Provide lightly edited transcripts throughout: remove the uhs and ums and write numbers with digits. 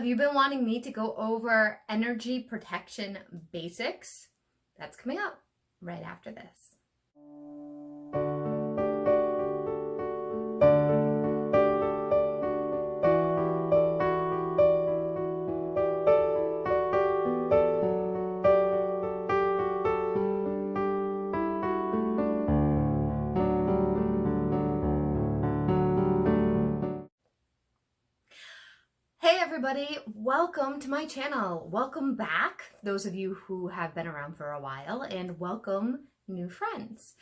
Have you been wanting me to go over energy protection basics? That's coming up right after this. Hey everybody, welcome to my channel. Welcome back, those of you who have been around for a while, and welcome new friends.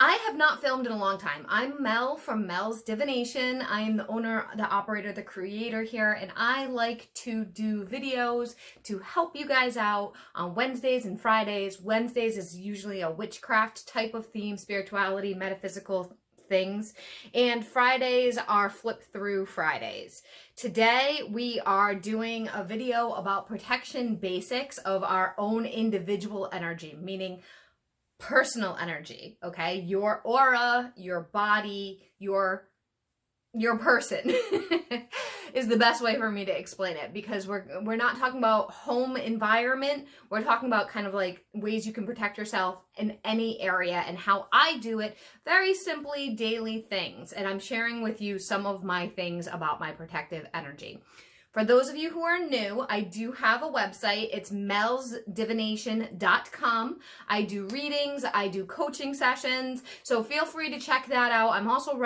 I have not filmed in a long time. I'm Mel from Mel's Divination. I am the owner, the operator, the creator here, and I like to do videos to help you guys out on Wednesdays and Fridays. Wednesdays is usually a witchcraft type of theme, spirituality, metaphysical things, and Fridays are flip through Fridays. Today we are doing a video about protection basics of our own individual energy, meaning personal energy, okay? Your aura, your body, your person is the best way for me to explain it, because we're not talking about home environment. We're talking about kind of like ways you can protect yourself in any area and how I do it, very simply daily things. And I'm sharing with you some of my things about my protective energy. For those of you who are new, I do have a website. It's melsdivination.com. I do readings, I do coaching sessions, so feel free to check that out. I'm also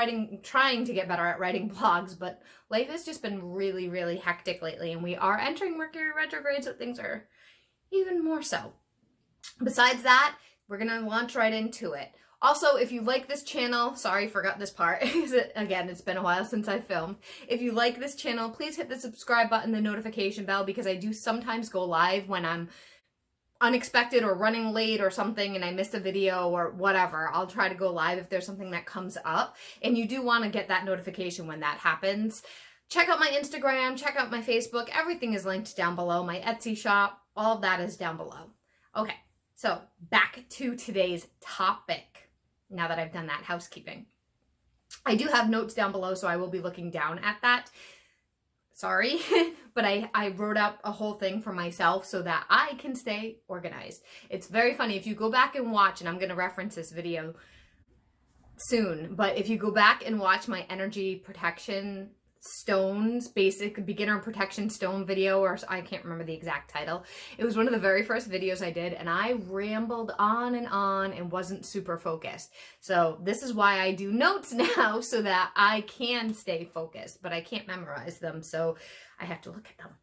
trying to get better at writing blogs, but life has just been really, really hectic lately, and we are entering Mercury Retrograde, so things are even more so. Besides that, we're gonna launch right into it. Also, if you like this channel, sorry, forgot this part, again, it's been a while since I filmed. If you like this channel, please hit the subscribe button, the notification bell, because I do sometimes go live when I'm unexpected or running late or something and I missed a video or whatever. I'll try to go live if there's something that comes up, and you do want to get that notification when that happens. Check out my Instagram, check out my Facebook, everything is linked down below, my Etsy shop, all of that is down below. Okay, so back to today's topic. Now that I've done that housekeeping, I do have notes down below, so I will be looking down at that. Sorry, but I wrote up a whole thing for myself so that I can stay organized. It's very funny if you go back and watch, and I'm going to reference this video soon, but if you go back and watch my energy protection stones, basic beginner protection stone video, or I can't remember the exact title. It was one of the very first videos I did, and I rambled on and wasn't super focused. So this is why I do notes now, so that I can stay focused, but I can't memorize them, so I have to look at them.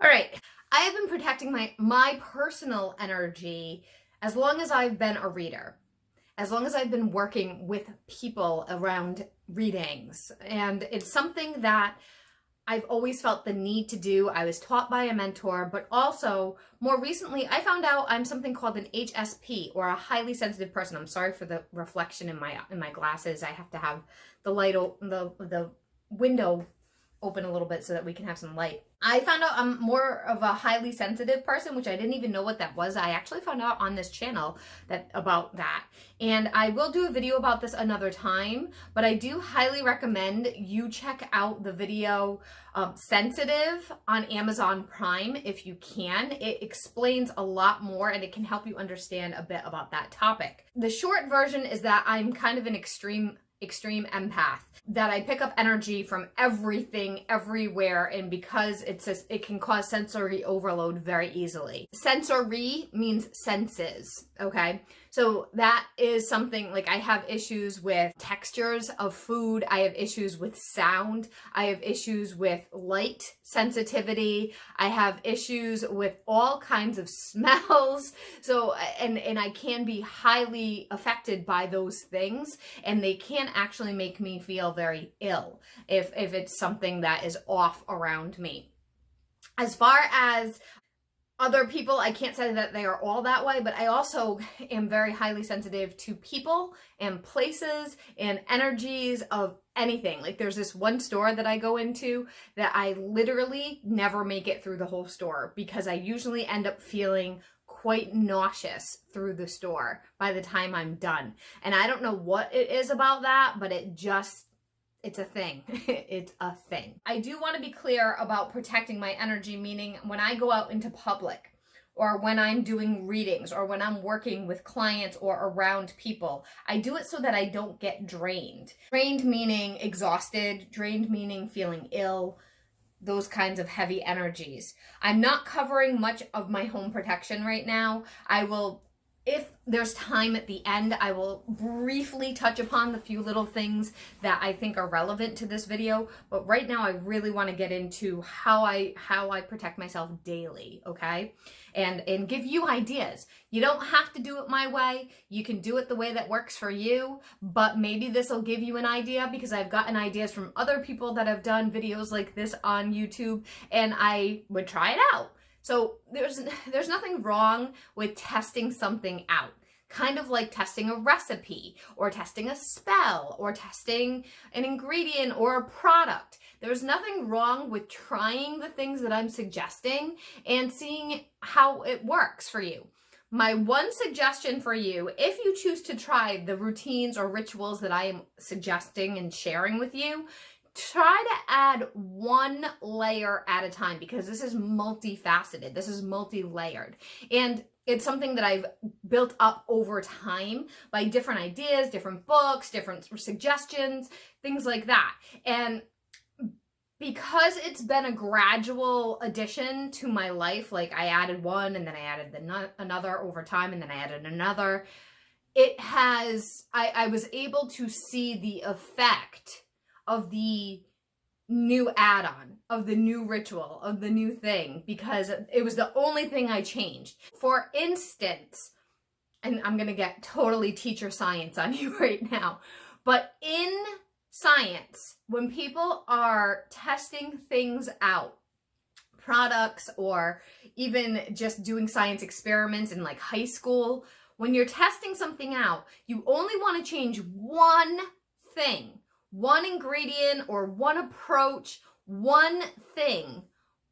All right, I have been protecting my personal energy as long as I've been a reader, as long as I've been working with people around readings. And it's something that I've always felt the need to do. I was taught by a mentor, but also more recently, I found out I'm something called an HSP, or a highly sensitive person. I'm sorry for the reflection in my glasses. I have to have the light, the window open a little bit so that we can have some light. I found out I'm more of a highly sensitive person, which I didn't even know what that was. I actually found out on this channel about that. And I will do a video about this another time, but I do highly recommend you check out the video Sensitive on Amazon Prime if you can. It explains a lot more, and it can help you understand a bit about that topic. The short version is that I'm kind of an extreme empath, that I pick up energy from everything, everywhere, and because it can cause sensory overload very easily. Sensory means senses, okay? So that is something, like I have issues with textures of food, I have issues with sound, I have issues with light sensitivity, I have issues with all kinds of smells, so, and I can be highly affected by those things, and they can actually make me feel very ill if it's something that is off around me. As far as other people, I can't say that they are all that way, but I also am very highly sensitive to people and places and energies of anything. Like there's this one store that I go into that I literally never make it through the whole store, because I usually end up feeling quite nauseous through the store by the time I'm done. And I don't know what it is about that, but it just It's a thing. It's a thing. I do want to be clear about protecting my energy, meaning when I go out into public, or when I'm doing readings, or when I'm working with clients or around people, I do it so that I don't get drained. Drained meaning exhausted, drained meaning feeling ill, those kinds of heavy energies. I'm not covering much of my home protection right now. I will, if there's time at the end, I will briefly touch upon the few little things that I think are relevant to this video. But right now I really want to get into how I protect myself daily, okay? And give you ideas. You don't have to do it my way. You can do it the way that works for you, but maybe this will give you an idea, because I've gotten ideas from other people that have done videos like this on YouTube, and I would try it out. So there's nothing wrong with testing something out. Kind of like testing a recipe, or testing a spell, or testing an ingredient or a product. There's nothing wrong with trying the things that I'm suggesting and seeing how it works for you. My one suggestion for you, if you choose to try the routines or rituals that I am suggesting and sharing with you, try to add one layer at a time, because this is multifaceted. This is multi-layered. And it's something that I've built up over time by different ideas, different books, different suggestions, things like that. And because it's been a gradual addition to my life, like I added one and then I added another over time and then I added another, it has, I was able to see the effect of the new add-on, of the new ritual, of the new thing, because it was the only thing I changed. For instance, and I'm gonna get totally teacher science on you right now, but in science, when people are testing things out, products, or even just doing science experiments in like high school, when you're testing something out, you only want to change one thing, one ingredient or one approach, one thing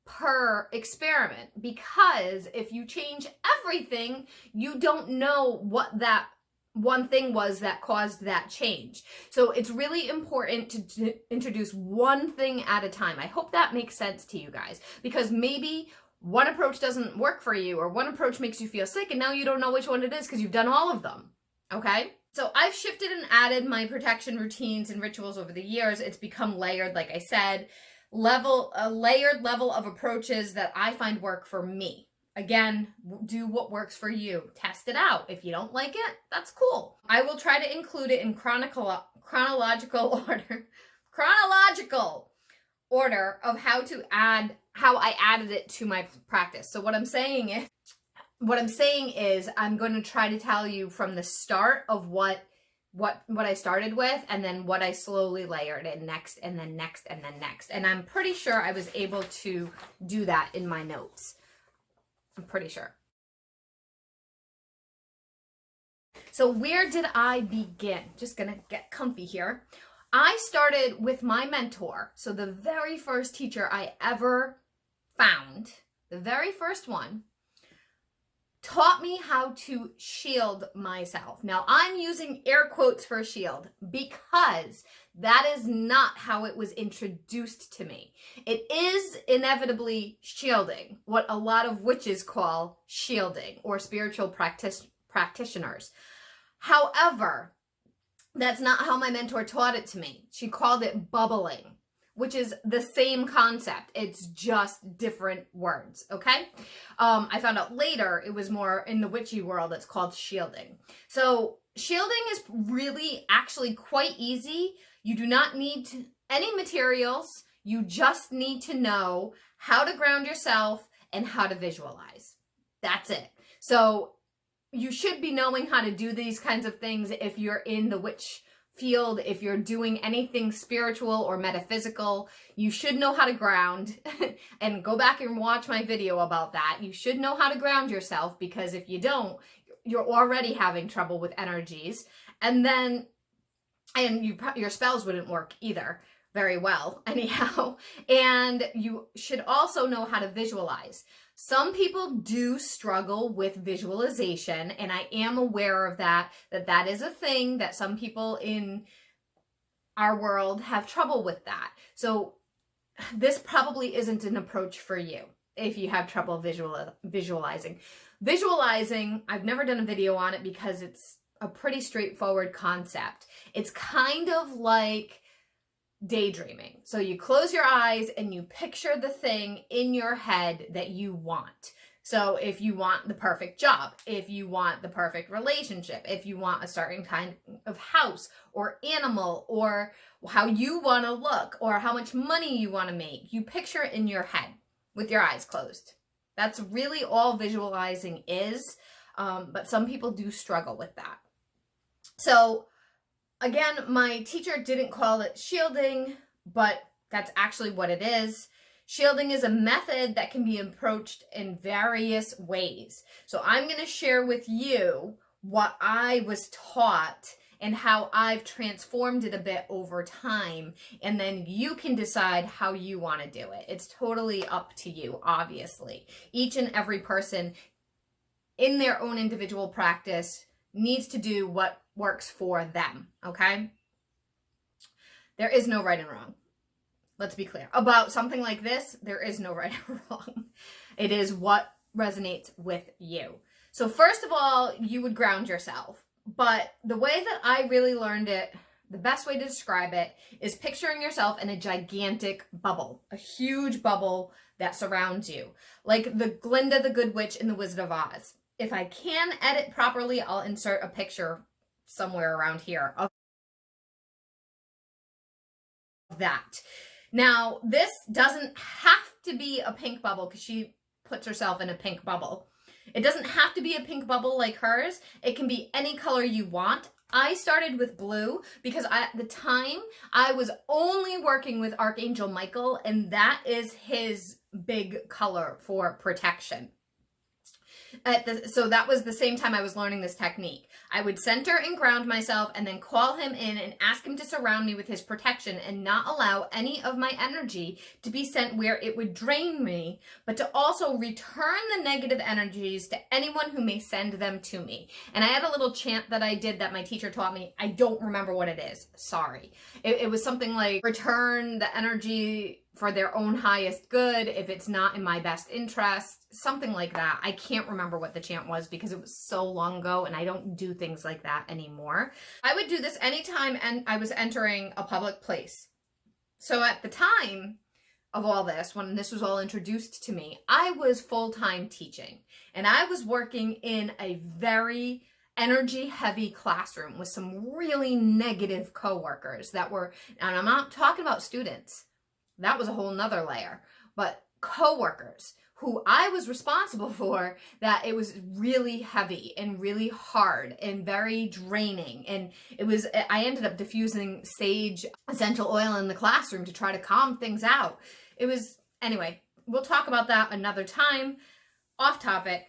per experiment, because if you change everything, you don't know what that one thing was that caused that change. So it's really important to introduce one thing at a time. I hope that makes sense to you guys, because maybe one approach doesn't work for you, or one approach makes you feel sick, and now you don't know which one it is because you've done all of them, okay? So I've shifted and added my protection routines and rituals over the years. It's become layered, like I said, a layered level of approaches that I find work for me. Again, do what works for you. Test it out. If you don't like it, that's cool. I will try to include it in chronological order of how I added it to my practice. So what I'm saying is I'm going to try to tell you from the start of what I started with, and then what I slowly layered in next, and then next, and then next. And I'm pretty sure I was able to do that in my notes. I'm pretty sure. So where did I begin? Just gonna get comfy here. I started with my mentor. So the very first teacher I ever found, the very first one, taught me how to shield myself. Now I'm using air quotes for shield, because that is not how it was introduced to me. It is inevitably shielding, what a lot of witches call shielding, or spiritual practitioners. However, that's not how my mentor taught it to me. She called it bubbling, which is the same concept. It's just different words, okay? I found out later it was more in the witchy world, it's called shielding. So shielding is really actually quite easy. You do not need any materials. You just need to know how to ground yourself and how to visualize. That's it. So you should be knowing how to do these kinds of things if you're in the witch field. If you're doing anything spiritual or metaphysical, you should know how to ground. And go back and watch my video about that. You should know how to ground yourself, because if you don't, you're already having trouble with energies. And then, your spells wouldn't work either very well anyhow. And you should also know how to visualize. Some people do struggle with visualization, and I am aware of that is a thing that some people our world have trouble with that. So this probably isn't an approach for you if you have trouble visualizing. Visualizing, I've never done a video on it because it's a pretty straightforward concept. It's kind of like daydreaming. So you close your eyes and you picture the thing in your head that you want. So if you want the perfect job, if you want the perfect relationship, if you want a certain kind of house or animal, or how you want to look, or how much money you want to make, you picture it in your head with your eyes closed. That's really all visualizing is, but some people do struggle with that. So again, my teacher didn't call it shielding, but that's actually what it is. Shielding is a method that can be approached in various ways. So I'm going to share with you what I was taught and how I've transformed it a bit over time. And then you can decide how you want to do it. It's totally up to you, obviously. Each and every person in their own individual practice needs to do what works for them, okay? There is no right and wrong. Let's be clear. About something like this, there is no right or wrong. It is what resonates with you. So first of all, you would ground yourself. But the way that I really learned it, the best way to describe it, is picturing yourself in a gigantic bubble. A huge bubble that surrounds you. Like the Glinda the Good Witch in The Wizard of Oz. If I can edit properly, I'll insert a picture somewhere around here of that. Now, this doesn't have to be a pink bubble because she puts herself in a pink bubble. It doesn't have to be a pink bubble like hers. It can be any color you want. I started with blue because at the time I was only working with Archangel Michael, and that is his big color for protection. So that was the same time I was learning this technique. I would center and ground myself and then call him in and ask him to surround me with his protection and not allow any of my energy to be sent where it would drain me, but to also return the negative energies to anyone who may send them to me. And I had a little chant that I did that my teacher taught me. I don't remember what it is. Sorry. It was something like return the energy for their own highest good if it's not in my best interest, something like that. I can't remember what the chant was because it was so long ago and I don't do things like that anymore. I would do this anytime and I was entering a public place. So at the time of all this, when this was all introduced to me, I was full-time teaching and I was working in a very energy-heavy classroom with some really negative coworkers that were, and I'm not talking about students. That was a whole nother layer, but coworkers who I was responsible for, that it was really heavy and really hard and very draining. And I ended up diffusing sage essential oil in the classroom to try to calm things out. Anyway, we'll talk about that another time, off topic,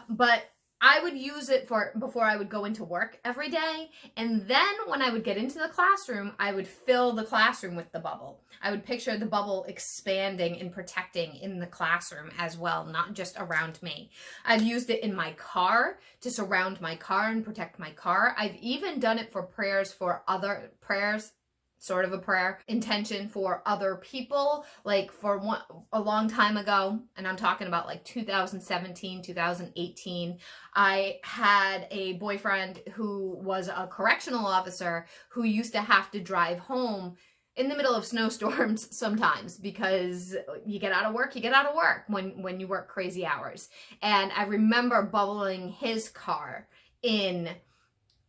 but I would use it before I would go into work every day. And then when I would get into the classroom, I would fill the classroom with the bubble. I would picture the bubble expanding and protecting in the classroom as well, not just around me. I've used it in my car to surround my car and protect my car. I've even done it for other prayers, sort of a prayer intention for other people, like a long time ago, and I'm talking about like 2017, 2018, I had a boyfriend who was a correctional officer who used to have to drive home in the middle of snowstorms sometimes because you get out of work when you work crazy hours. And I remember bubbling his car in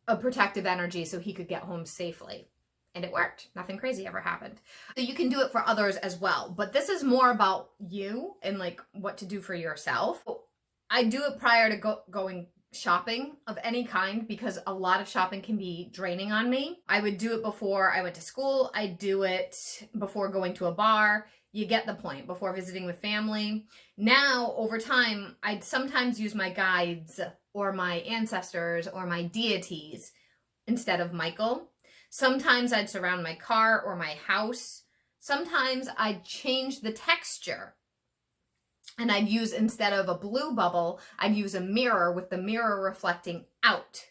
a protective energy so he could get home safely. And it worked. Nothing crazy ever happened. So you can do it for others as well. But this is more about you and like what to do for yourself. I do it prior to going shopping of any kind because a lot of shopping can be draining on me. I would do it before I went to school. I do it before going to a bar. You get the point. Before visiting with family. Now, over time, I'd sometimes use my guides or my ancestors or my deities instead of Michael. Sometimes I'd surround my car or my house. Sometimes I'd change the texture. And I'd use, instead of a blue bubble, I'd use a mirror with the mirror reflecting out.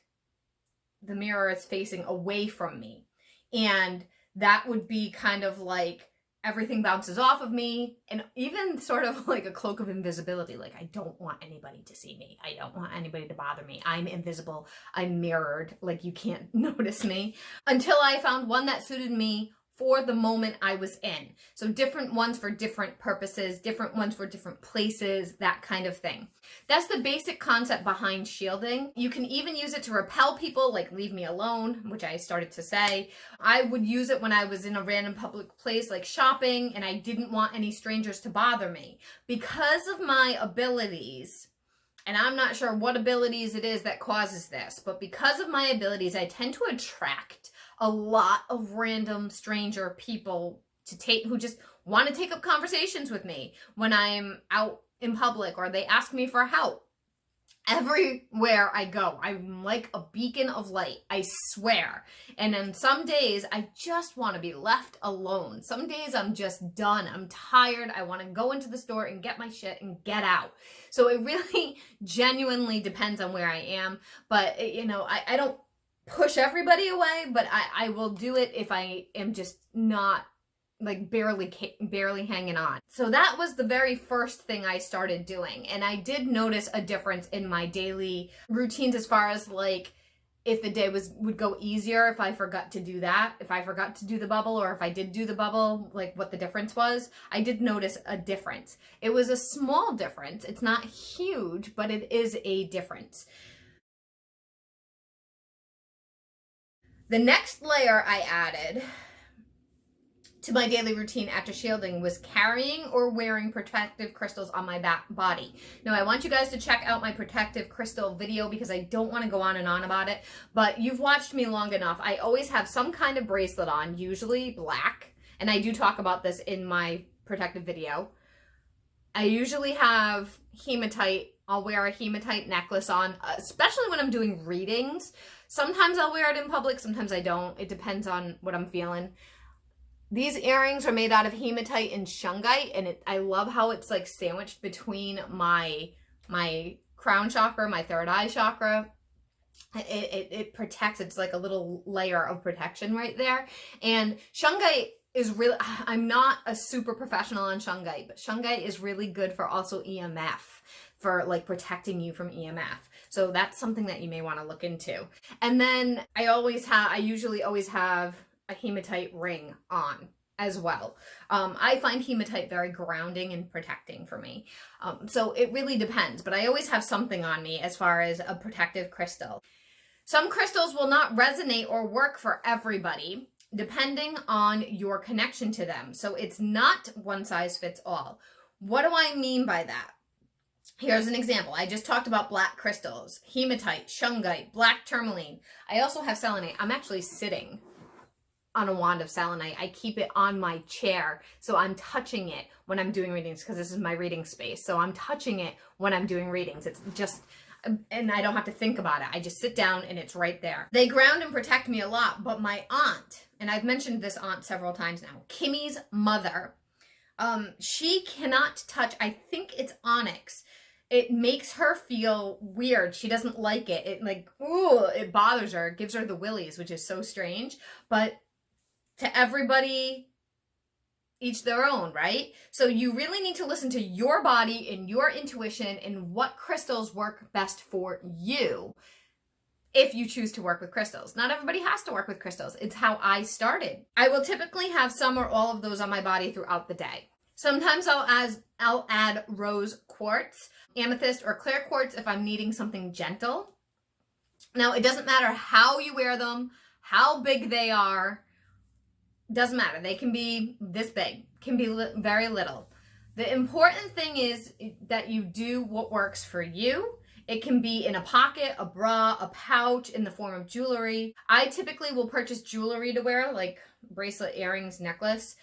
The mirror is facing away from me. And that would be kind of like everything bounces off of me, and even sort of like a cloak of invisibility. Like, I don't want anybody to see me. I don't want anybody to bother me. I'm invisible. I'm mirrored. Like, you can't notice me. Until I found one that suited me for the moment I was in. So different ones for different purposes, different ones for different places, that kind of thing. That's the basic concept behind shielding. You can even use it to repel people, like leave me alone, which I started to say. I would use it when I was in a random public place like shopping and I didn't want any strangers to bother me. Because of my abilities, and I'm not sure what abilities it is that causes this, but because of my abilities, I tend to attract a lot of random stranger people who just want to take up conversations with me when I'm out in public or they ask me for help. Everywhere I go, I'm like a beacon of light, I swear. And then some days I just want to be left alone. Some days I'm just done. I'm tired. I want to go into the store and get my shit and get out. So it really genuinely depends on where I am. But, I don't push everybody away, but I will do it if I am just not like barely hanging on. So that was the very first thing I started doing. And I did notice a difference in my daily routines as far as like if the day would go easier if I forgot to do that, if I forgot to do the bubble, or if I did do the bubble, like what the difference was. I did notice a difference. It was a small difference. It's not huge, but it is a difference. The next layer I added to my daily routine after shielding was carrying or wearing protective crystals on my body. Now, I want you guys to check out my protective crystal video because I don't want to go on and on about it, but you've watched me long enough. I always have some kind of bracelet on, usually black, and I do talk about this in my protective video. I usually have hematite. I'll wear a hematite necklace on, especially when I'm doing readings. Sometimes I'll wear it in public, sometimes I don't. It depends on what I'm feeling. These earrings are made out of hematite and shungite, and I love how it's like sandwiched between my crown chakra, my third eye chakra. It protects, it's like a little layer of protection right there. And shungite is really, I'm not a super professional on shungite, but shungite is really good for also EMF, for like protecting you from EMF. So that's something that you may want to look into. And then I usually always have a hematite ring on as well. I find hematite very grounding and protecting for me. So it really depends, but I always have something on me as far as a protective crystal. Some crystals will not resonate or work for everybody, depending on your connection to them. So it's not one size fits all. What do I mean by that? Here's an example. I just talked about black crystals, hematite, shungite, black tourmaline. I also have selenite. I'm actually sitting on a wand of selenite. I keep it on my chair, so I'm touching it when I'm doing readings because this is my reading space. So I'm touching it when I'm doing readings. It's just, and I don't have to think about it. I just sit down and it's right there. They ground and protect me a lot, but my aunt, and I've mentioned this aunt several times now, Kimmy's mother, she cannot touch, I think it's onyx. It makes her feel weird. She doesn't like it. It bothers her. It gives her the willies, which is so strange. But to everybody, each their own, right? So you really need to listen to your body and your intuition and what crystals work best for you if you choose to work with crystals. Not everybody has to work with crystals. It's how I started. I will typically have some or all of those on my body throughout the day. Sometimes I'll add rose quartz, amethyst, or clear quartz if I'm needing something gentle. Now, it doesn't matter how you wear them, how big they are. Doesn't matter. They can be this big, can be very little. The important thing is that you do what works for you. It can be in a pocket, a bra, a pouch, in the form of jewelry. I typically will purchase jewelry to wear, like bracelet, earrings, necklace,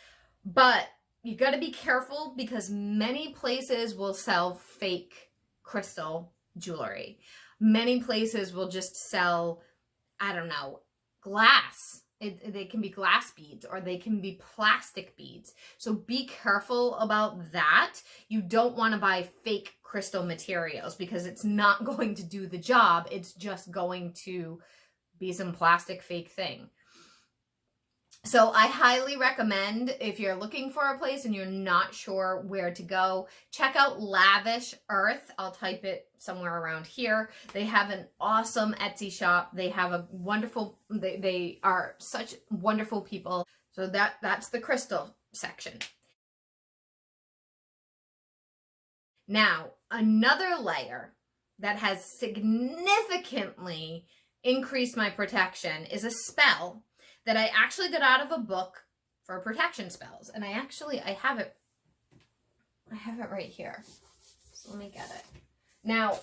but you got to be careful because many places will sell fake crystal jewelry. Many places will just sell, I don't know, glass. They can be glass beads or they can be plastic beads. So be careful about that. You don't want to buy fake crystal materials because it's not going to do the job. It's just going to be some plastic fake thing. So I highly recommend, if you're looking for a place and you're not sure where to go, check out Lavish Earth. I'll type it somewhere around here. They have an awesome Etsy shop. They have a wonderful, they are such wonderful people. So that's the crystal section. Now, another layer that has significantly increased my protection is a spell that I actually got out of a book for protection spells. And I have it right here. So let me get it. Now,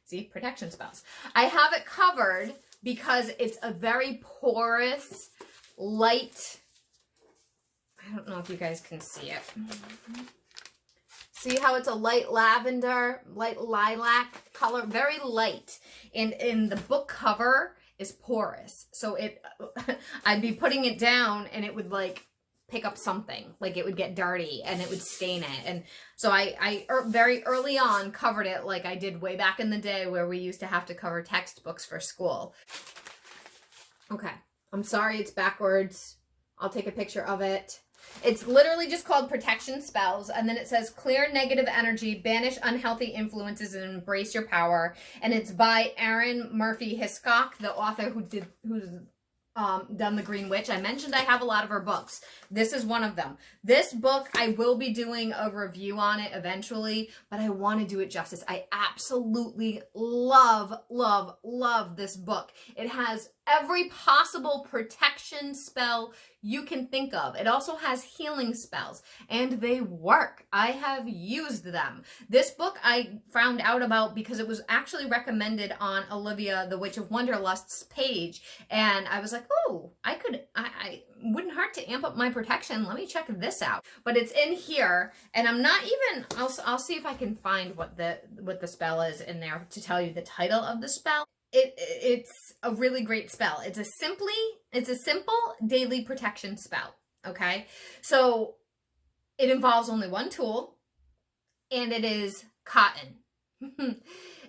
see, protection spells. I have it covered because it's a very porous, light, I don't know if you guys can see it. See how it's a light lavender, light lilac color, very light. And in the book cover is porous. So I'd be putting it down and it would like pick up something, like it would get dirty and it would stain it. And so I very early on covered it like I did way back in the day where we used to have to cover textbooks for school. Okay, I'm sorry it's backwards. I'll take a picture of it. It's literally just called Protection Spells, and then it says clear negative energy, banish unhealthy influences, and embrace your power. And it's by Erin Murphy Hiscock, the author who's done The Green Witch. I mentioned I have a lot of her books. This is one of them. This book, I will be doing a review on it eventually, but I want to do it justice. I absolutely love, love, love this book. It has every possible protection spell you can think of. It also has healing spells, and they work. I have used them. This book I found out about because it was actually recommended on Olivia the Witch of Wonderlust's page, and I was like, oh, I wouldn't hurt to amp up my protection. Let me check this out. But it's in here, and I'm not even, I'll see if I can find what the spell is in there to tell you the title of the spell. It's a really great spell. It's a simple daily protection spell, okay? So it involves only one tool, and it is cotton.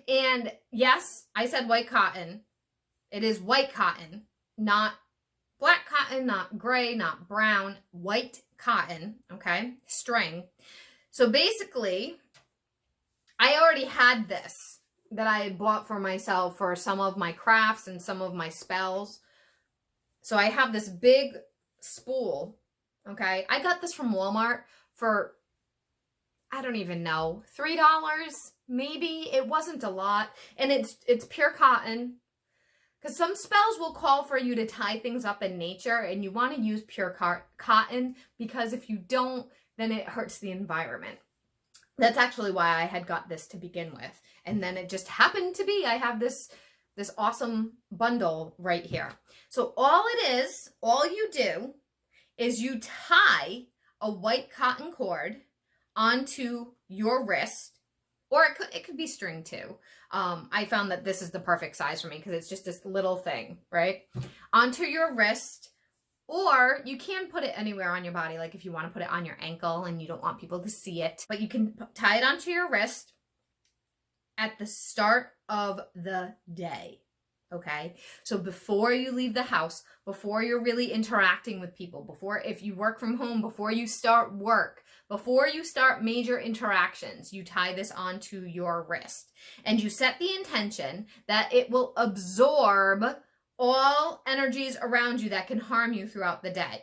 And yes, I said white cotton. It is white cotton, not black cotton, not gray, not brown, white cotton, okay? String. So basically, I already had this that I had bought for myself for some of my crafts and some of my spells. So I have this big spool, okay? I got this from Walmart for, I don't even know, $3 maybe. It wasn't a lot. And it's pure cotton. Because some spells will call for you to tie things up in nature, and you want to use pure cotton, because if you don't, then it hurts the environment. That's actually why I had got this to begin with. And then it just happened to be, I have this awesome bundle right here. So all you do is you tie a white cotton cord onto your wrist, or it could be string too. I found that this is the perfect size for me because it's just this little thing, right? Onto your wrist. Or you can put it anywhere on your body, like if you want to put it on your ankle and you don't want people to see it. But you can tie it onto your wrist at the start of the day, okay? So before you leave the house, before you're really interacting with people, if you work from home, before you start work, before you start major interactions, you tie this onto your wrist. And you set the intention that it will absorb all energies around you that can harm you throughout the day.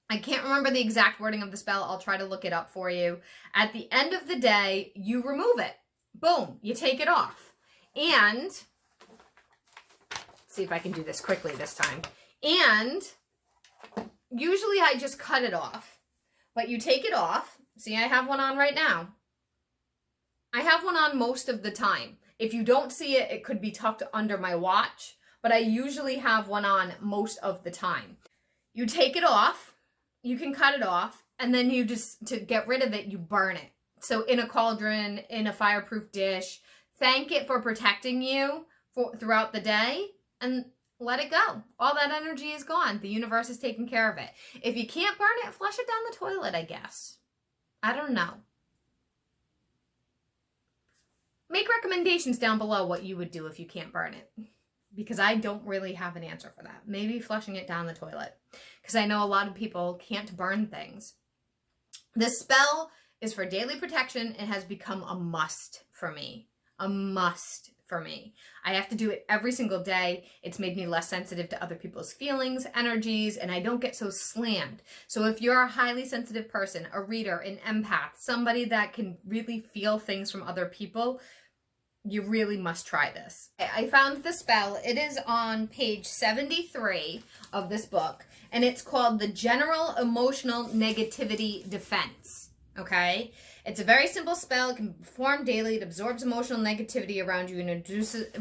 I can't remember the exact wording of the spell. I'll try to look it up for you. At the end of the day, you remove it. Boom, you take it off. And, let's see if I can do this quickly this time. And usually I just cut it off, but you take it off. See, I have one on right now. I have one on most of the time. If you don't see it, it could be tucked under my watch, but I usually have one on most of the time. You take it off, you can cut it off, and then you just, to get rid of it, you burn it. So in a cauldron, in a fireproof dish, thank it for protecting you throughout the day, and let it go. All that energy is gone. The universe is taking care of it. If you can't burn it, flush it down the toilet, I guess. I don't know. Make recommendations down below what you would do if you can't burn it. because I don't really have an answer for that. Maybe flushing it down the toilet, because I know a lot of people can't burn things. This spell is for daily protection. It has become a must for me. A must for me. I have to do it every single day. It's made me less sensitive to other people's feelings, energies, and I don't get so slammed. So if you're a highly sensitive person, a reader, an empath, somebody that can really feel things from other people, you really must try this. I found the spell. It is on page 73 of this book, and it's called the General Emotional Negativity Defense. Okay? It's a very simple spell. It can be performed daily. It absorbs emotional negativity around you and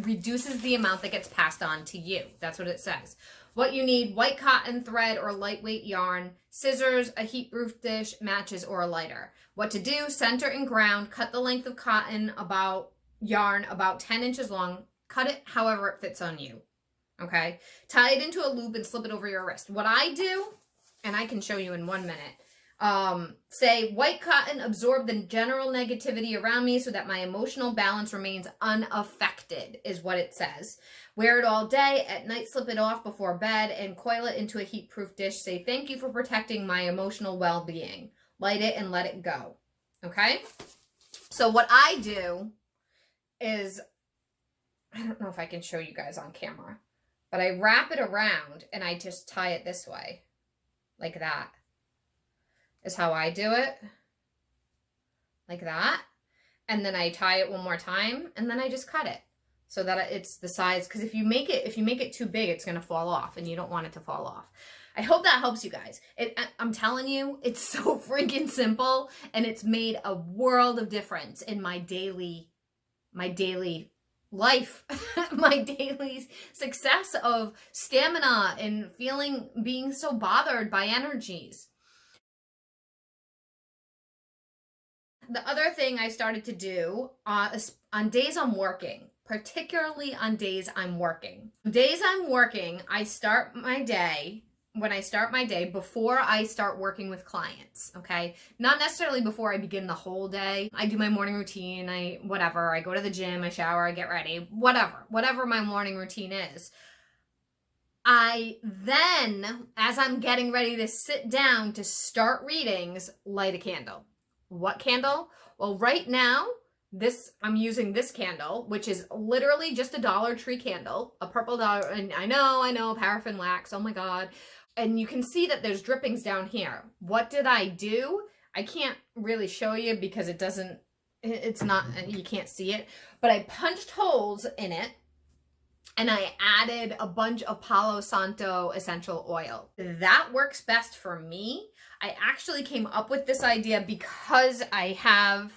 reduces the amount that gets passed on to you. That's what it says. What you need: white cotton thread or lightweight yarn, scissors, a heat-proof dish, matches, or a lighter. What to do: center and ground. Cut the length of yarn about 10 inches long. Cut it however it fits on you. Okay? Tie it into a loop and slip it over your wrist. What I do, and I can show you in 1 minute, say, white cotton, absorb the general negativity around me so that my emotional balance remains unaffected, is what it says. Wear it all day. At night, slip it off before bed and coil it into a heat-proof dish. Say, thank you for protecting my emotional well-being. Light it and let it go. Okay? So what I do is, I don't know if I can show you guys on camera, but I wrap it around and I just tie it this way, like that. Is how I do it, like that, and then I tie it one more time, and then I just cut it so that it's the size, because if you make it too big, it's going to fall off, and you don't want it to fall off. I hope that helps you guys. I'm telling you, it's so freaking simple, and it's made a world of difference in my daily life, my daily success of stamina and being so bothered by energies. The other thing I started to do on days I'm working, particularly on days I'm working. Days I'm working, I start my day, when I start my day, before I start working with clients, okay? Not necessarily before I begin the whole day. I do my morning routine, I go to the gym, I shower, I get ready, whatever my morning routine is. I then, as I'm getting ready to sit down to start readings, light a candle. What candle? Well, right now, I'm using this candle, which is literally just a Dollar Tree candle, a purple dollar, and I know, paraffin wax, oh my God. And you can see that there's drippings down here. What did I do? I can't really show you because you can't see it, but I punched holes in it, and I added a bunch of Palo Santo essential oil. That works best for me. I actually came up with this idea because I have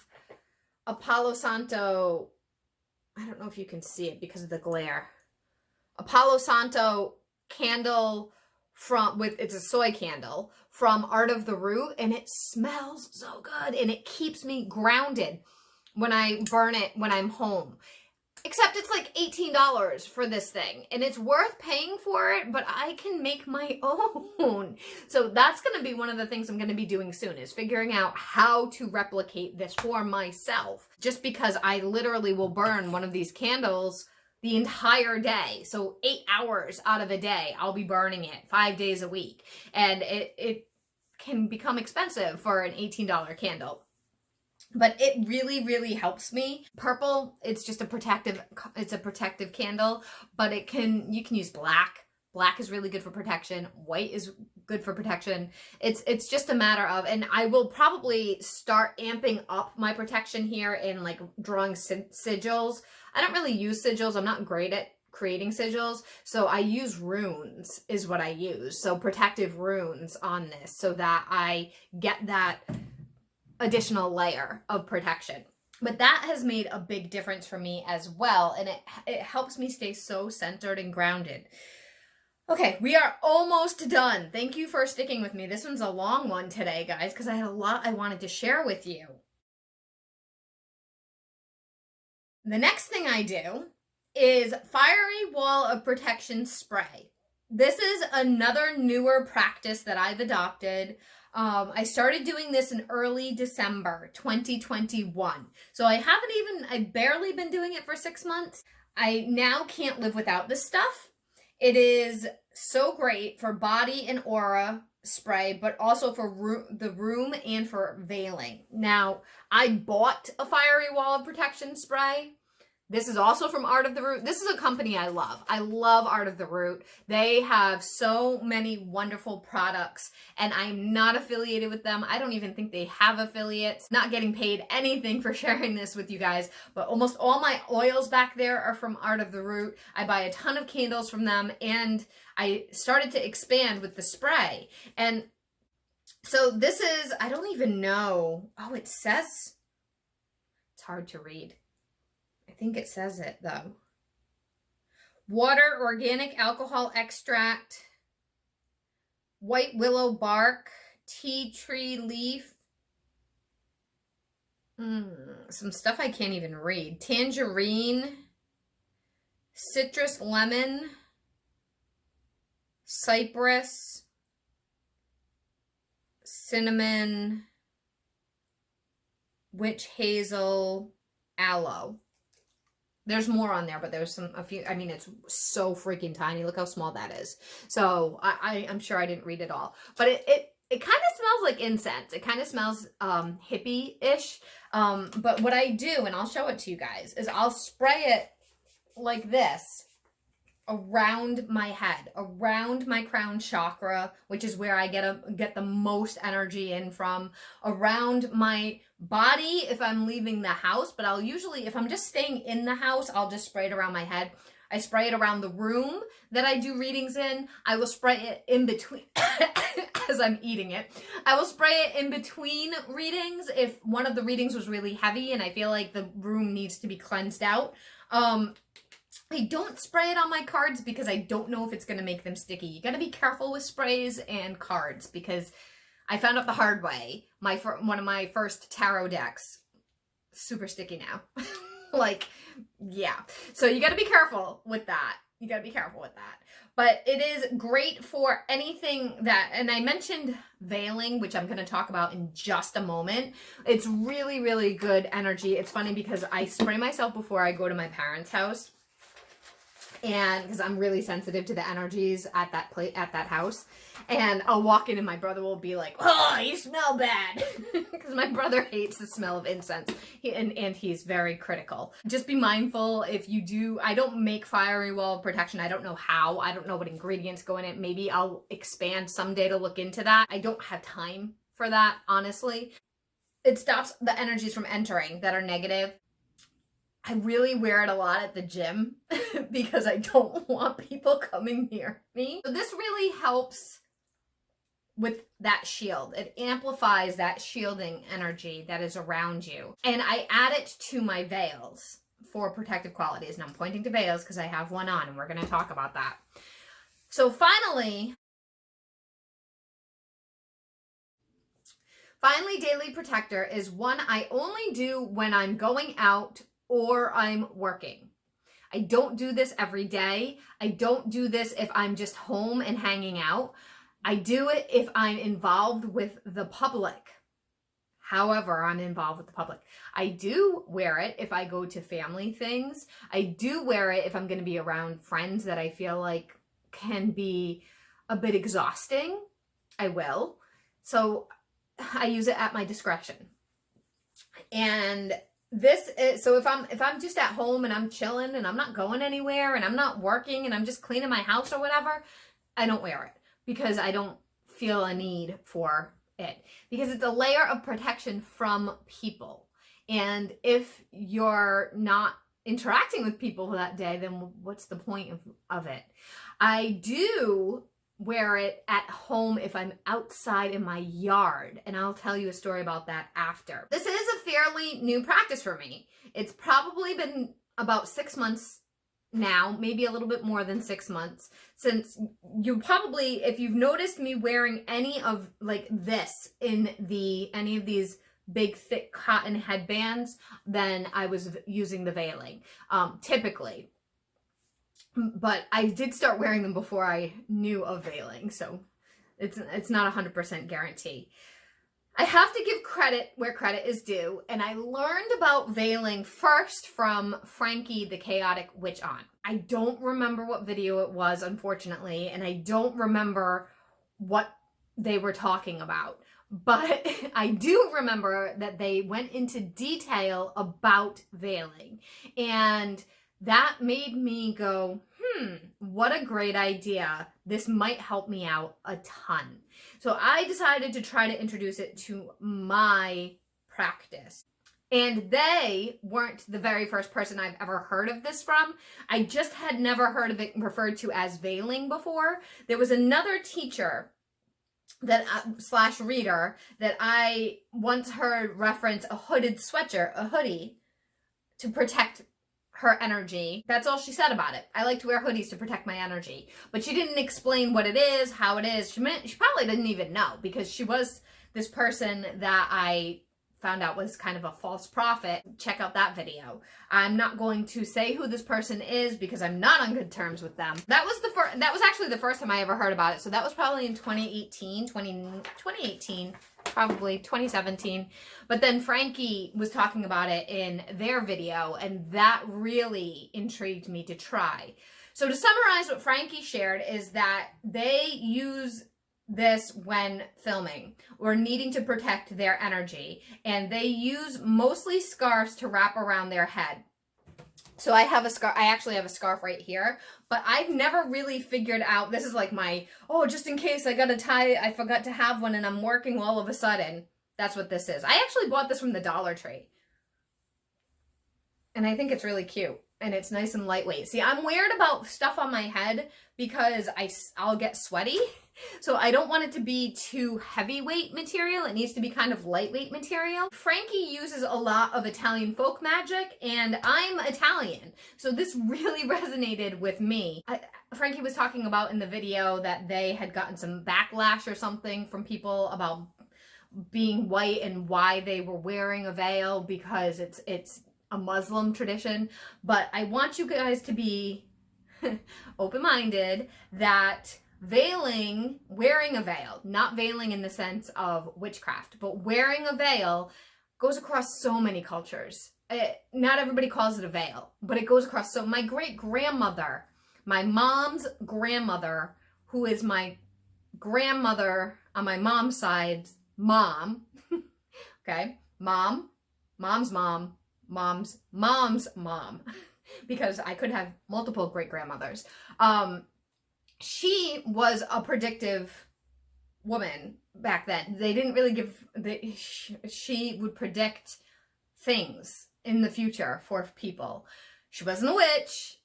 a Palo Santo, I don't know if you can see it because of the glare, a Palo Santo candle it's a soy candle from Art of the Root, and it smells so good, and it keeps me grounded when I burn it when I'm home. Except it's like $18 for this thing, and it's worth paying for it, but I can make my own. So that's going to be one of the things I'm going to be doing soon, is figuring out how to replicate this for myself, just because I literally will burn one of these candles the entire day. So 8 hours out of a day, I'll be burning it 5 days a week, and it can become expensive for an $18 candle. But it really, really helps me. Purple, it's just a protective candle, but you can use black. Black is really good for protection. White is good for protection. It's just a matter of, and I will probably start amping up my protection here in like drawing sigils. I don't really use sigils. I'm not great at creating sigils. So I use runes is what I use. So protective runes on this so that I get that additional layer of protection. But that has made a big difference for me as well, and it helps me stay so centered and grounded. Okay, we are almost done. Thank you for sticking with me. This one's a long one today, guys, because I had a lot I wanted to share with you. The next thing I do is Firey Wall of Protection Spray. This is another newer practice that I've adopted. I started doing this in early December 2021. So I've barely been doing it for 6 months. I now can't live without this stuff. It is so great for body and aura spray, but also for the room and for veiling. Now, I bought a Firey Wall of Protection spray. This is also from Art of the Root. This is a company I love. I love Art of the Root. They have so many wonderful products, and I'm not affiliated with them. I don't even think they have affiliates. Not getting paid anything for sharing this with you guys, but almost all my oils back there are from Art of the Root. I buy a ton of candles from them, and I started to expand with the spray. And so this is, I don't even know. Oh, it says, it's hard to read. I think it says it though. Water, organic alcohol extract, white willow bark, tea tree leaf. Some stuff I can't even read. Tangerine, citrus lemon, cypress, cinnamon, witch hazel, aloe. There's more on there, but there's a few. I mean, it's so freaking tiny. Look how small that is. So I'm sure I didn't read it all, but it kind of smells like incense. It kind of smells hippie-ish. But what I do, and I'll show it to you guys, is I'll spray it like this around my head, around my crown chakra, which is where I get the most energy in from, around my body if I'm leaving the house, but I'll usually, if I'm just staying in the house, I'll just spray it around my head. I spray it around the room that I do readings in. I will spray it in between, as I'm eating it. I will spray it in between readings if one of the readings was really heavy and I feel like the room needs to be cleansed out. I don't spray it on my cards because I don't know if it's going to make them sticky. You got to be careful with sprays and cards because I found out the hard way. One of my first tarot decks, super sticky now. Like, yeah. So you got to be careful with that. You got to be careful with that. But it is great for anything that, and I mentioned veiling, which I'm going to talk about in just a moment. It's really, really good energy. It's funny because I spray myself before I go to my parents' house. And because I'm really sensitive to the energies at that house, and I'll walk in and my brother will be like, "Oh, you smell bad," because my brother hates the smell of incense, and he's very critical. Just be mindful if you do. I don't make Firey Wall of Protection. I don't know how. I don't know what ingredients go in it. Maybe I'll expand someday to look into that. I don't have time for that, honestly. It stops the energies from entering that are negative. I really wear it a lot at the gym because I don't want people coming near me. So this really helps with that shield. It amplifies that shielding energy that is around you. And I add it to my veils for protective qualities. And I'm pointing to veils because I have one on and we're going to talk about that. So finally, Daily Protector is one I only do when I'm going out or I'm working. I don't do this every day. I don't do this if I'm just home and hanging out. I do it if I'm involved with the public. However, I'm involved with the public. I do wear it if I go to family things. I do wear it if I'm going to be around friends that I feel like can be a bit exhausting. I will. So I use it at my discretion. And this is, so if I'm just at home and I'm chilling and I'm not going anywhere and I'm not working and I'm just cleaning my house or whatever, I don't wear it because I don't feel a need for it, because it's a layer of protection from people. And if you're not interacting with people that day, then what's the point of it? I do wear it at home if I'm outside in my yard, and I'll tell you a story about that after. This is a fairly new practice for me. It's probably been about 6 months now, maybe a little bit more than 6 months, since you probably, if you've noticed me wearing any of like this in any of these big thick cotton headbands, then I was using the veiling, typically. But I did start wearing them before I knew of veiling, so it's not 100% guarantee. I have to give credit where credit is due, and I learned about veiling first from Frankie the Chaotic Witch Aunt. I don't remember what video it was, unfortunately, and I don't remember what they were talking about. But I do remember that they went into detail about veiling, and that made me go, what a great idea. This might help me out a ton. So I decided to try to introduce it to my practice. And they weren't the very first person I've ever heard of this from. I just had never heard of it referred to as veiling before. There was another teacher that slash reader that I once heard reference a hooded sweatshirt, a hoodie, to protect her energy. That's all she said about it. I like to wear hoodies to protect my energy. But she didn't explain what it is, how it is. She probably didn't even know, because she was this person that I found out was kind of a false prophet. Check out that video. I'm not going to say who this person is because I'm not on good terms with them. That was actually the first time I ever heard about it. So that was probably in 2018, probably 2017. But then Frankie was talking about it in their video, and that really intrigued me to try. So to summarize what Frankie shared is that they use this when filming or needing to protect their energy, and they use mostly scarves to wrap around their head. So I have a scarf. I actually have a scarf right here, but I've never really figured out, this is like my, just in case I forgot to have one and I'm working all of a sudden. That's what this is. I actually bought this from the Dollar Tree, and I think it's really cute. And it's nice and lightweight. See, I'm weird about stuff on my head because I'll get sweaty. So I don't want it to be too heavyweight material. It needs to be kind of lightweight material. Frankie uses a lot of Italian folk magic, and I'm Italian. So this really resonated with me. Frankie was talking about in the video that they had gotten some backlash or something from people about being white and why they were wearing a veil, because it's a Muslim tradition. But I want you guys to be open-minded that wearing a veil, not veiling in the sense of witchcraft, but wearing a veil goes across so many cultures. Not everybody calls it a veil, but it goes across. So my great-grandmother, my mom's grandmother, who is my grandmother on my mom's side, mom, okay, mom's mom, mom's mom, because I could have multiple great-grandmothers. She was a predictive woman back then. They didn't really she would predict things in the future for people. She wasn't a witch,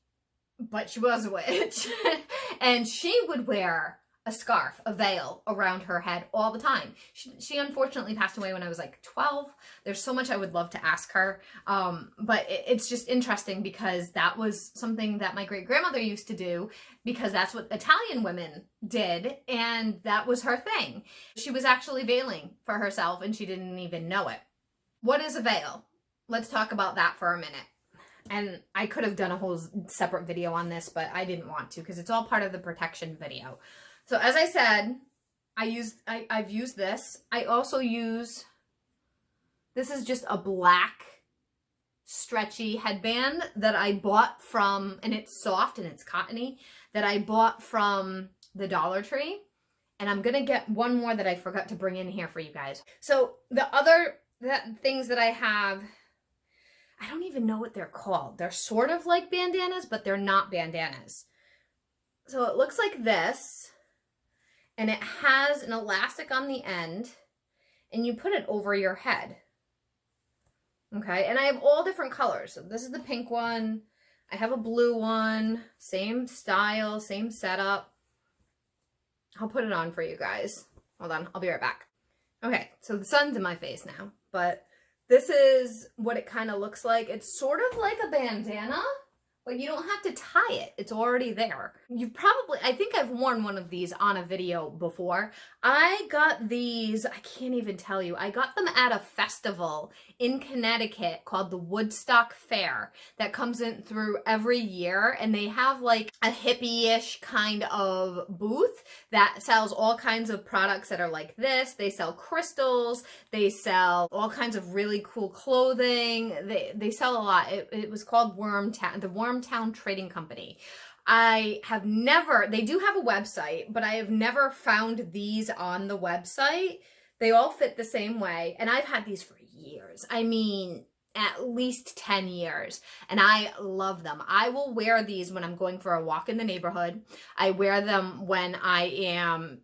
but she was a witch. And she would wear a scarf, a veil around her head all the time. She unfortunately passed away when I was like 12. There's so much I would love to ask her. But it's just interesting because that was something that my great-grandmother used to do, because that's what Italian women did, and that was her thing. She was actually veiling for herself, and she didn't even know it. What is a veil? Let's talk about that for a minute. And I could have done a whole separate video on this, but I didn't want to because it's all part of the protection video. So as I said, I've used this. I also use, this is just a black stretchy headband that I bought from, and it's soft and it's cottony, that I bought from the Dollar Tree. And I'm going to get one more that I forgot to bring in here for you guys. So the other things that I have, I don't even know what they're called. They're sort of like bandanas, but they're not bandanas. So it looks like this. And it has an elastic on the end, and you put it over your head. Okay, and I have all different colors. So this is the pink one. I have a blue one. Same style, same setup. I'll put it on for you guys. Hold on, I'll be right back. Okay, so the sun's in my face now, but this is what it kind of looks like. It's sort of like a bandana, But you don't have to tie it. It's already there. I think I've worn one of these on a video before. I got these, I can't even tell you. I got them at a festival in Connecticut called the Woodstock Fair that comes in through every year. And they have like a hippie-ish kind of booth that sells all kinds of products that are like this. They sell crystals. They sell all kinds of really cool clothing. They sell a lot. It was called the Wormtown Trading Company. They do have a website, but I have never found these on the website. They all fit the same way, and I've had these for years. I mean, at least 10 years, and I love them. I will wear these when I'm going for a walk in the neighborhood. I wear them when I am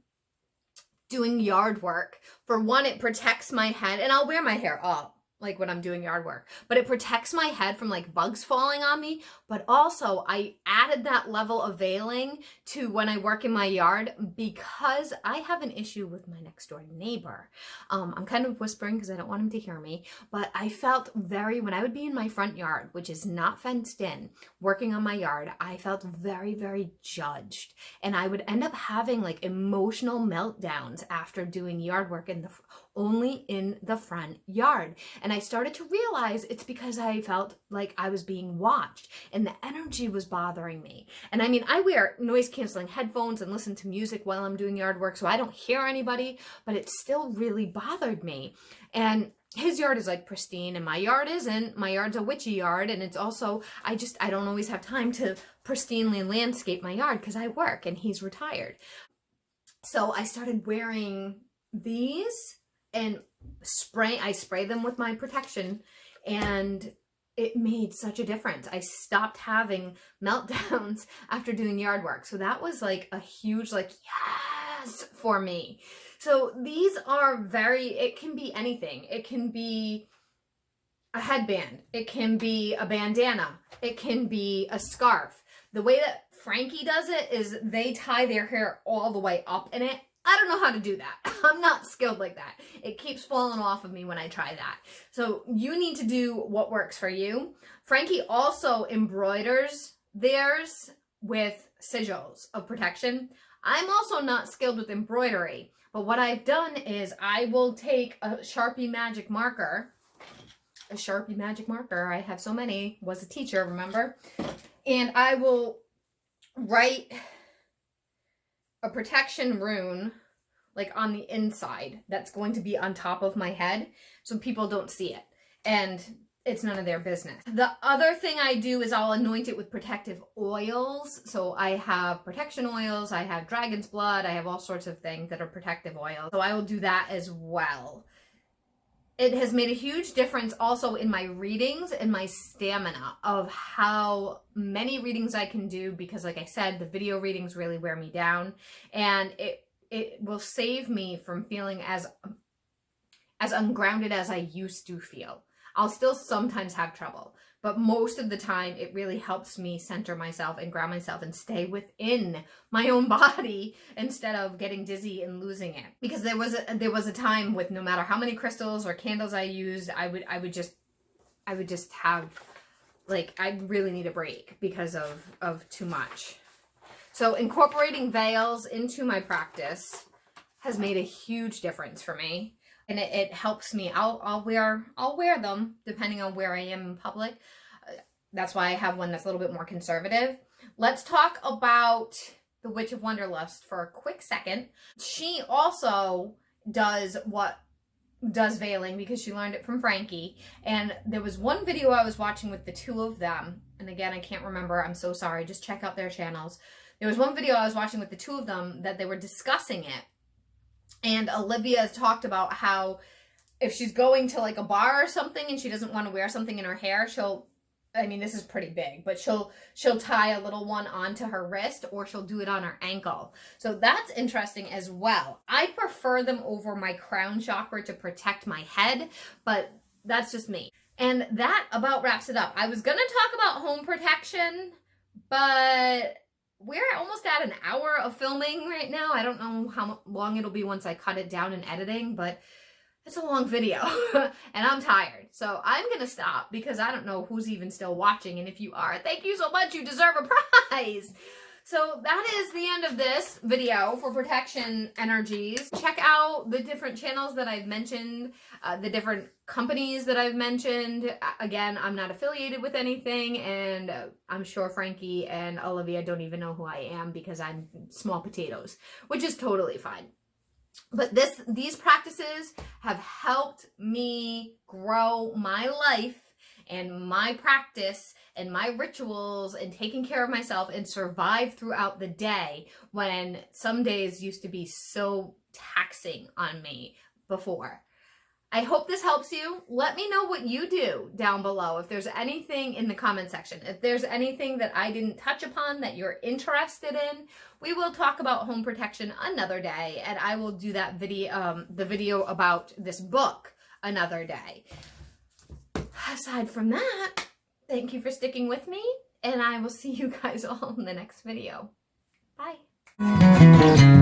doing yard work. For one, it protects my head, and I'll wear my hair up like when I'm doing yard work, but it protects my head from like bugs falling on me. But also I added that level of veiling to when I work in my yard because I have an issue with my next door neighbor. I'm kind of whispering because I don't want him to hear me, but I felt when I would be in my front yard, which is not fenced in, working on my yard, I felt very, very judged. And I would end up having like emotional meltdowns after doing yard work only in the front yard. And I started to realize it's because I felt like I was being watched and the energy was bothering me. And I mean, I wear noise canceling headphones and listen to music while I'm doing yard work, so I don't hear anybody, but it still really bothered me. And his yard is like pristine and my yard isn't. My yard's a witchy yard, and it's also, I don't always have time to pristinely landscape my yard because I work and he's retired. So I started wearing these and I spray them with my protection, and it made such a difference. I stopped having meltdowns after doing yard work. So that was like a huge yes for me. So these are it can be anything. It can be a headband. It can be a bandana. It can be a scarf. The way that Frankie does it is they tie their hair all the way up in it. I don't know how to do that. I'm not skilled like that. It keeps falling off of me when I try that. So you need to do what works for you. Frankie also embroiders theirs with sigils of protection. I'm also not skilled with embroidery, but what I've done is I will take a Sharpie magic marker. I have so many, was a teacher, remember? And I will write a protection rune like on the inside that's going to be on top of my head so people don't see it and it's none of their business. The other thing I do is I'll anoint it with protective oils. So I have protection oils, I have dragon's blood, I have all sorts of things that are protective oils. So I will do that as well. It has made a huge difference also in my readings and my stamina of how many readings I can do, because like I said, the video readings really wear me down, and it will save me from feeling as ungrounded as I used to feel. I'll still sometimes have trouble, but most of the time it really helps me center myself and ground myself and stay within my own body instead of getting dizzy and losing it. Because there was a time with no matter how many crystals or candles I used, I would just have like, I really need a break because of too much. So incorporating veils into my practice has made a huge difference for me. And it helps me. I'll wear them depending on where I am in public. That's why I have one that's a little bit more conservative. Let's talk about the Witch of Wonderlust for a quick second. She also does veiling because she learned it from Frankie. And there was one video I was watching with the two of them. And again, I can't remember. I'm so sorry. Just check out their channels. There was one video I was watching with the two of them that they were discussing it. And Olivia has talked about how if she's going to like a bar or something and she doesn't want to wear something in her hair, I mean, this is pretty big, but she'll tie a little one onto her wrist, or she'll do it on her ankle. So that's interesting as well. I prefer them over my crown chakra to protect my head, but that's just me. And that about wraps it up. I was going to talk about home protection, but we're almost at an hour of filming right now. I don't know how long it'll be once I cut it down in editing, but it's a long video and I'm tired. So I'm going to stop because I don't know who's even still watching. And if you are, thank you so much. You deserve a prize. So that is the end of this video for protection energies. Check out the different channels that I've mentioned, the different companies that I've mentioned. Again, I'm not affiliated with anything, and I'm sure Frankie and Olivia don't even know who I am because I'm small potatoes, which is totally fine. But these practices have helped me grow my life and my practice and my rituals and taking care of myself and survive throughout the day when some days used to be so taxing on me before. I hope this helps you. Let me know what you do down below. If there's anything in the comment section, if there's anything that I didn't touch upon that you're interested in, we will talk about home protection another day, and I will do that video, the video about this book another day. Aside from that, thank you for sticking with me, and I will see you guys all in the next video. Bye.